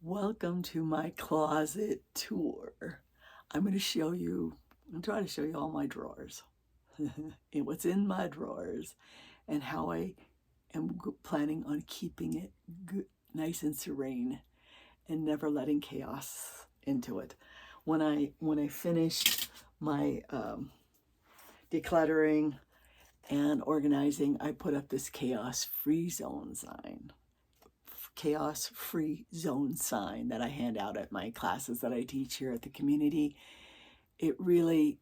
Welcome to my closet tour. I'm going to show you, I'm trying to show you all my drawers and what's in my drawers and how I am planning on keeping it good, nice and serene and never letting chaos into it. When I finished my decluttering and organizing, I put up this chaos-free zone sign. Chaos-free zone sign that I hand out at my classes that I teach here at the community. It really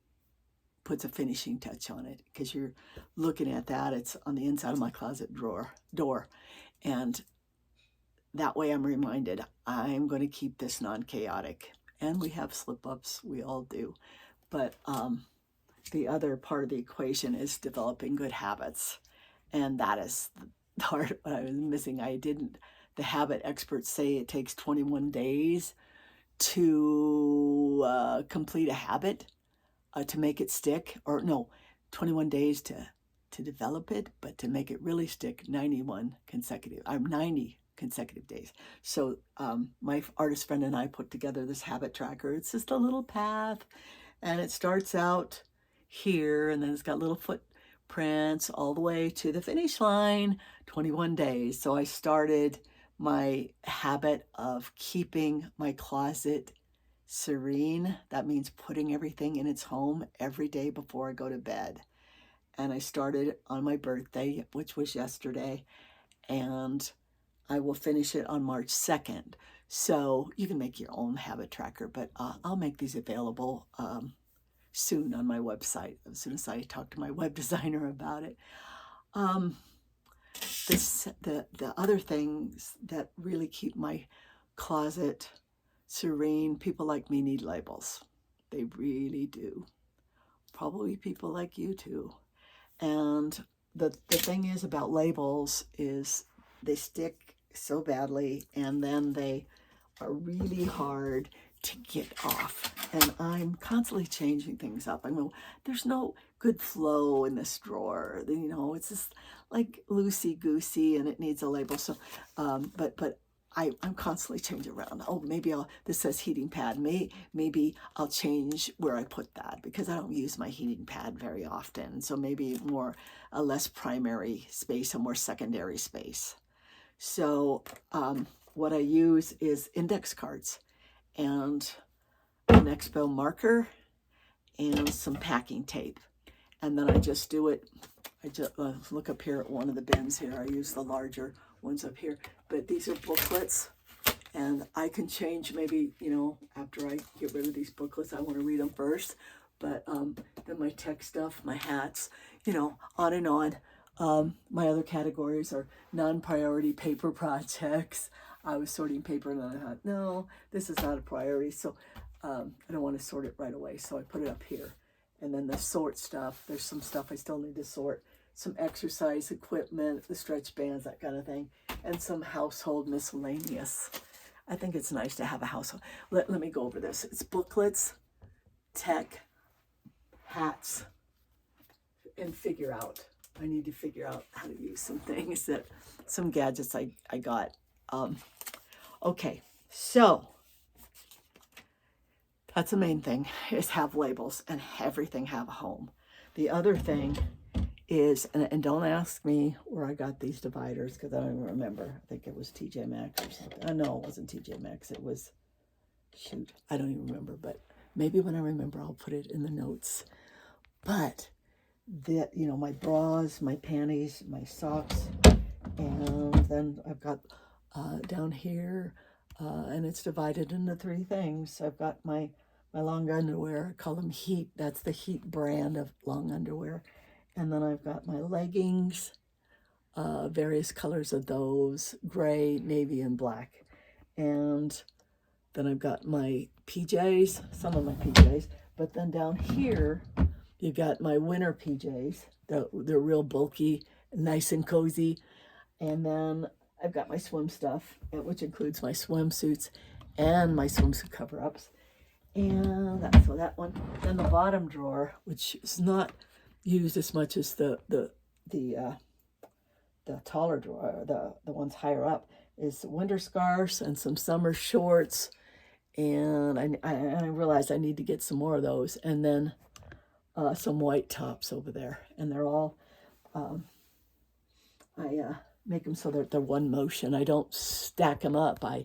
puts a finishing touch on it because you're looking at that. It's on the inside of my closet door. And that way I'm reminded I'm going to keep this non-chaotic. And we have slip-ups, we all do. But the other part of the equation is developing good habits. And that is the part what I was missing. The habit experts say it takes 21 days to complete a habit, to make it stick, or no, 21 days to develop it, but to make it really stick, 90 consecutive days. So my artist friend and I put together this habit tracker. It's just a little path, and it starts out here, and then it's got little footprints all the way to the finish line, 21 days. So I started my habit of keeping my closet serene. That means putting everything in its home every day before I go to bed. And I started on my birthday, which was yesterday, and I will finish it on March 2nd. So you can make your own habit tracker, but I'll make these available soon on my website as soon as I talk to my web designer about it. The other things that really keep my closet serene, people like me need labels. They really do. Probably people like you too. And the thing is about labels is they stick so badly, and then they are really hard to get off. And I'm constantly changing things up. I mean, there's no good flow in this drawer. It's just like loosey-goosey, and it needs a label. So, but I'm constantly changing around. Oh, maybe this says heating pad. Maybe I'll change where I put that because I don't use my heating pad very often. So maybe a less primary space, a more secondary space. So what I use is index cards and an Expo marker and some packing tape. And then I just do it. I just look up here at one of the bins here. I use the larger ones up here. But these are booklets, and I can change maybe, after I get rid of these booklets, I want to read them first. But then my tech stuff, my hats, on and on. My other categories are non-priority paper projects. I was sorting paper, and then I thought, no, this is not a priority, so I don't want to sort it right away, so I put it up here. And then the sort stuff, there's some stuff I still need to sort, some exercise equipment, the stretch bands, that kind of thing, and some household miscellaneous. I think it's nice to have a household. Let me go over this. It's booklets, tech, hats, and figure out. I need to figure out how to use some things, some gadgets I got. Okay, so that's the main thing, is have labels and everything have a home. The other thing is, and don't ask me where I got these dividers because I don't even remember. I think it was TJ Maxx or something. No, it wasn't TJ Maxx. It was, I don't even remember, but maybe when I remember, I'll put it in the notes. But my bras, my panties, my socks, and then I've got down here, and it's divided into 3 things. I've got my long underwear. I call them Heat. That's the Heat brand of long underwear. And then I've got my leggings, various colors of those, gray, navy, and black. And then I've got my PJs, some of my PJs. But then down here, you got my winter PJs. They're real bulky, nice and cozy. And then I've got my swim stuff, which includes my swimsuits and my swimsuit cover-ups. And that one. Then the bottom drawer, which is not used as much as the taller drawer, the ones higher up, is winter scarves and some summer shorts. And I realized I need to get some more of those. And then some white tops over there. And they're all, I make them so that they're one motion. I don't stack them up. I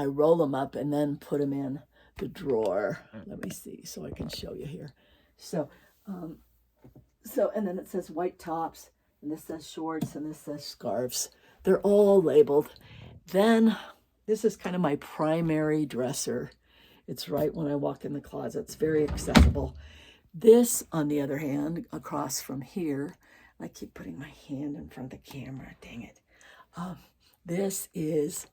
roll them up and then put them in the drawer. Let me see so I can show you here. So, and then it says white tops, and this says shorts, and this says scarves. They're all labeled. Then this is kind of my primary dresser. It's right when I walk in the closet. It's very accessible. This, on the other hand, across from here, I keep putting my hand in front of the camera, dang it. This is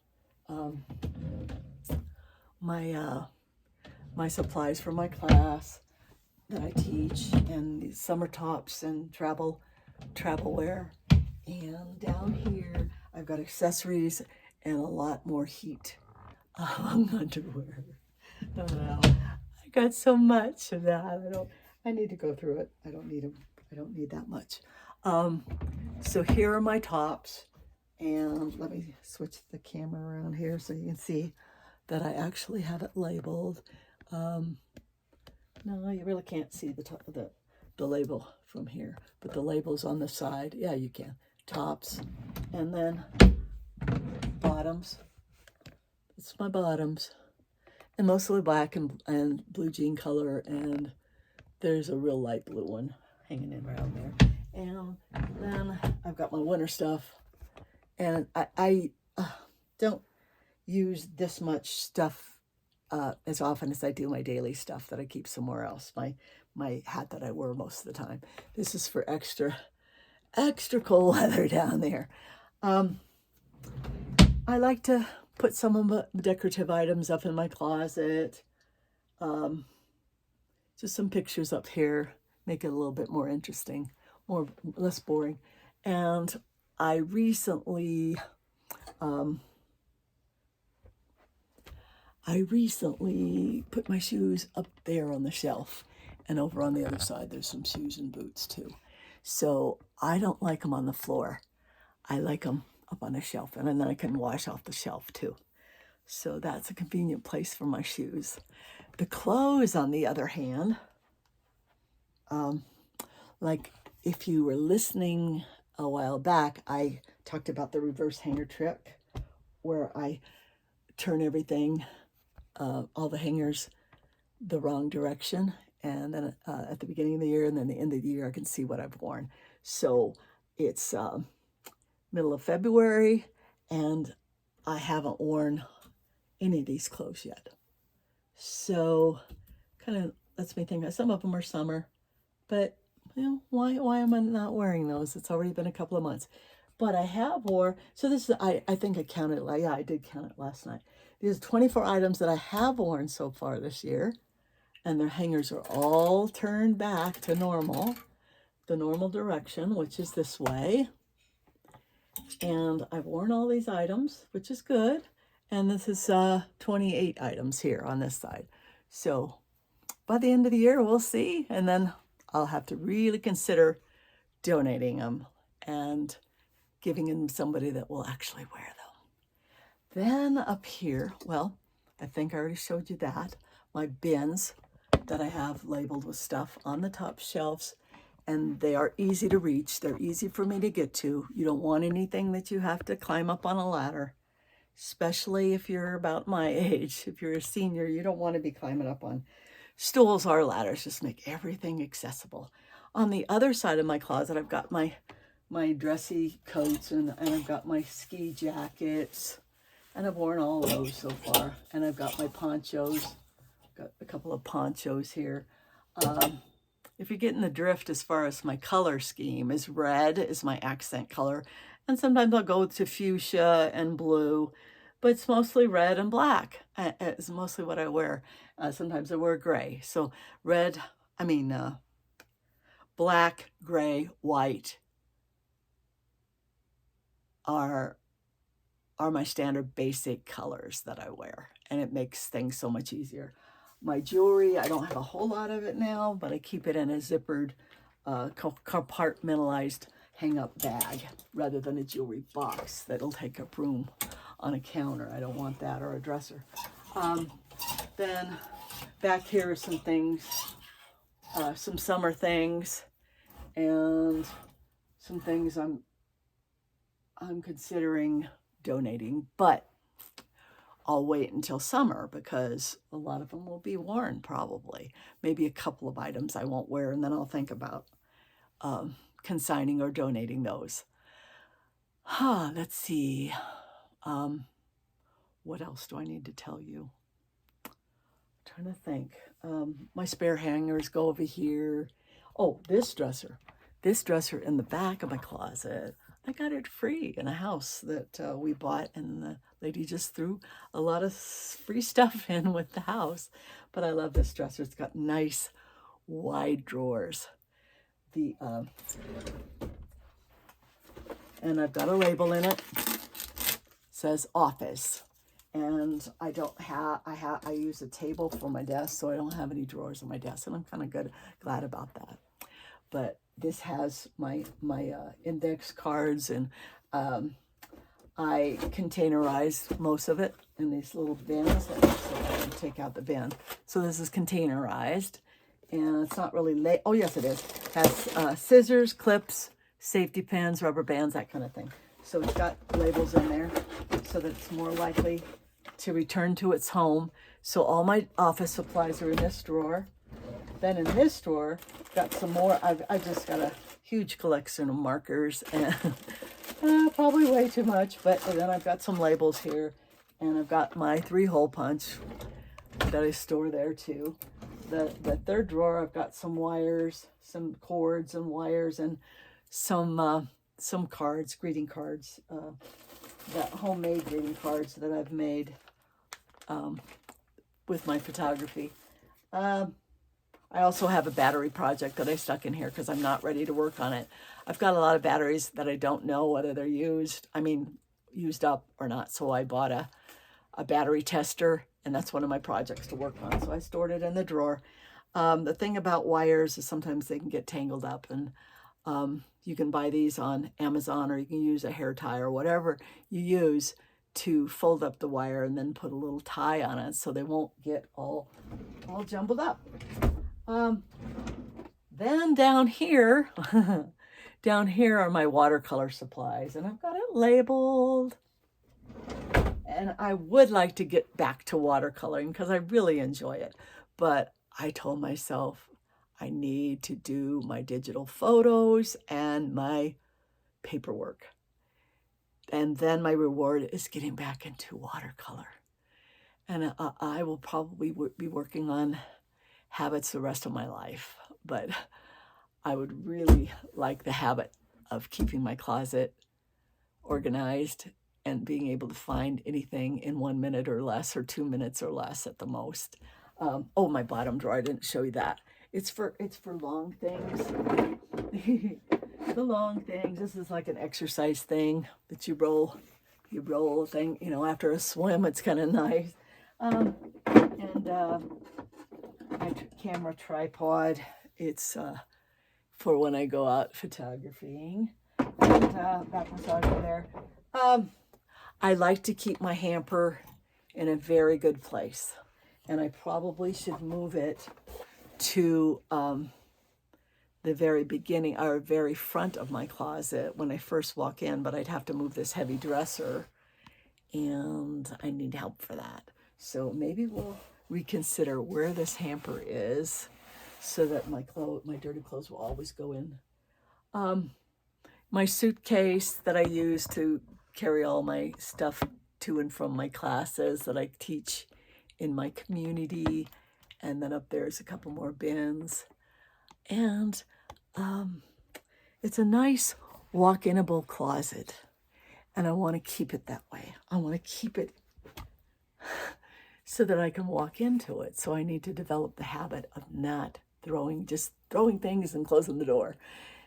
my supplies for my class that I teach, and these summer tops and travel wear. And down here, I've got accessories and a lot more heat underwear. Oh, wow. I got so much of that. I need to go through it. I don't need them. I don't need that much. So here are my tops, and let me switch the camera around here so you can see that I actually have it labeled. No, you really can't see the label from here, but the label's on the side. Yeah, you can. Tops, and then bottoms. It's my bottoms, and mostly black and blue jean color, and there's a real light blue one hanging in around there. And then I've got my winter stuff, and I don't use this much stuff as often as I do my daily stuff that I keep somewhere else. My hat that I wear most of the time. This is for extra cold weather down there. I like to put some of the decorative items up in my closet. Just some pictures up here, make it a little bit more interesting, less boring. And I recently put my shoes up there on the shelf, and over on the other side there's some shoes and boots too. So I don't like them on the floor. I like them up on the shelf, and then I can wash off the shelf too. So that's a convenient place for my shoes. The clothes, on the other hand, like if you were listening a while back, I talked about the reverse hanger trick, where I turn everything, all the hangers, the wrong direction, and then at the beginning of the year and then the end of the year, I can see what I've worn. So it's middle of February, and I haven't worn any of these clothes yet. So kind of lets me think that some of them are summer, but why am I not wearing those? It's already been a couple of months. But I have so this is, I think I counted, yeah, I did count it last night. These are 24 items that I have worn so far this year, and their hangers are all turned back to normal, the normal direction, which is this way. And I've worn all these items, which is good. And this is 28 items here on this side. So by the end of the year, we'll see. And then I'll have to really consider donating them and giving them to somebody that will actually wear them. Then up here, well, I think I already showed you that. My bins that I have labeled with stuff on the top shelves, and they are easy to reach. They're easy for me to get to. You don't want anything that you have to climb up on a ladder, especially if you're about my age. If you're a senior, you don't want to be climbing up on stools or ladders. Just make everything accessible. On the other side of my closet, I've got my dressy coats, and I've got my ski jackets, and I've worn all of those so far. And I've got my ponchos. Got a couple of ponchos here. If you're getting the drift as far as my color scheme, is red is my accent color. And sometimes I'll go to fuchsia and blue, but it's mostly red and black. It's mostly what I wear. Sometimes I wear gray. So black, gray, white are my standard basic colors that I wear. And it makes things so much easier. My jewelry, I don't have a whole lot of it now, but I keep it in a zippered, compartmentalized hang-up bag rather than a jewelry box that'll take up room on a counter. I don't want that, or a dresser. Then back here are some things, some summer things, and some things I'm considering donating, but I'll wait until summer because a lot of them will be worn probably. Maybe a couple of items I won't wear, and then I'll think about consigning or donating those. Let's see. What else do I need to tell you? I'm trying to think. My spare hangers go over here. Oh, this dresser in the back of my closet. I got it free in a house that we bought, and the lady just threw a lot of free stuff in with the house. But I love this dresser. It's got nice wide drawers. And I've got a label in it. It says office. And I use a table for my desk, so I don't have any drawers on my desk, and I'm kind of glad about that. But this has my index cards, and I containerized most of it in these little bins. So I can take out the bin. So this is containerized, and it's not really oh yes, it is. It has scissors, clips, safety pins, rubber bands, that kind of thing. So it's got labels in there so that it's more likely to return to its home. So all my office supplies are in this drawer. Then in this drawer, got some more. I just got a huge collection of markers, and probably way too much, but then I've got some labels here, and I've got my 3-hole punch that I store there too. The third drawer, I've got some wires, some cords and wires, and some cards, greeting cards, that homemade greeting cards that I've made with my photography. I also have a battery project that I stuck in here because I'm not ready to work on it. I've got a lot of batteries that I don't know whether they're used up or not. So I bought a battery tester, and that's one of my projects to work on. So I stored it in the drawer. The thing about wires is sometimes they can get tangled up, and you can buy these on Amazon, or you can use a hair tie or whatever you use to fold up the wire and then put a little tie on it so they won't get all jumbled up. Then down here, are my watercolor supplies, and I've got it labeled. And I would like to get back to watercoloring because I really enjoy it. But I told myself I need to do my digital photos and my paperwork. And then my reward is getting back into watercolor. And I will probably be working on habits the rest of my life, but I would really like the habit of keeping my closet organized and being able to find anything in 1 minute or less, or 2 minutes or less at the most. Oh, my bottom drawer, I didn't show you that. It's for long things. The long things. This is like an exercise thing that you roll thing, after a swim. It's kind of nice. My camera tripod, it's for when I go out photographying. And back massage there. I like to keep my hamper in a very good place, and I probably should move it to the very beginning, or very front of my closet when I first walk in, but I'd have to move this heavy dresser, and I need help for that. So maybe we'll reconsider where this hamper is so that my dirty clothes will always go in. My suitcase that I use to carry all my stuff to and from my classes that I teach in my community. And then up there's a couple more bins. And it's a nice walk-inable closet. And I want to keep it that way. I want to keep it so that I can walk into it. So I need to develop the habit of not throwing things and closing the door.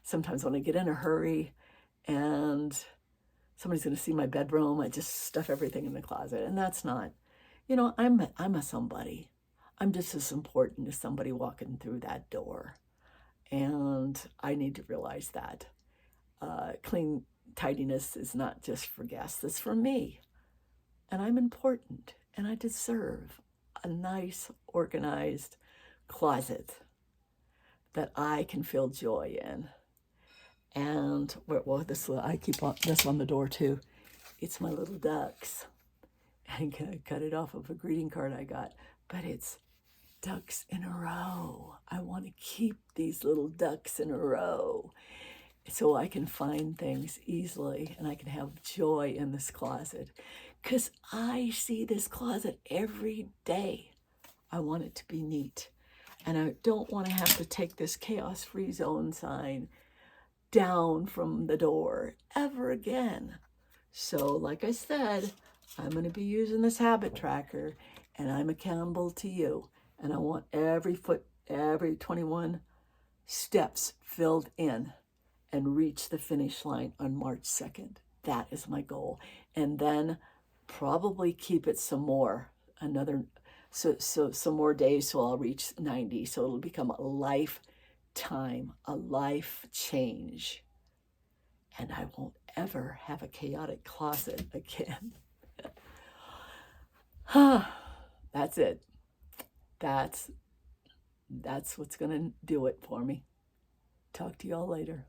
Sometimes when I get in a hurry and somebody's going to see my bedroom, I just stuff everything in the closet. And that's not, I'm a somebody. I'm just as important as somebody walking through that door. And I need to realize that clean tidiness is not just for guests, it's for me. and I'm important, and I deserve a nice, organized closet that I can feel joy in. And well, I keep this on the door too. It's my little ducks. I cut it off of a greeting card I got, but it's ducks in a row. I want to keep these little ducks in a row so I can find things easily and I can have joy in this closet. Because I see this closet every day. I want it to be neat. And I don't want to have to take this chaos-free zone sign down from the door ever again. So like I said, I'm going to be using this habit tracker, and I'm accountable to you. And I want every 21 steps filled in and reach the finish line on March 2nd. That is my goal. And then probably keep it some more, some more days, so I'll reach 90. So it'll become a lifetime, a life change. And I won't ever have a chaotic closet again. That's it. That's what's going to do it for me. Talk to y'all later.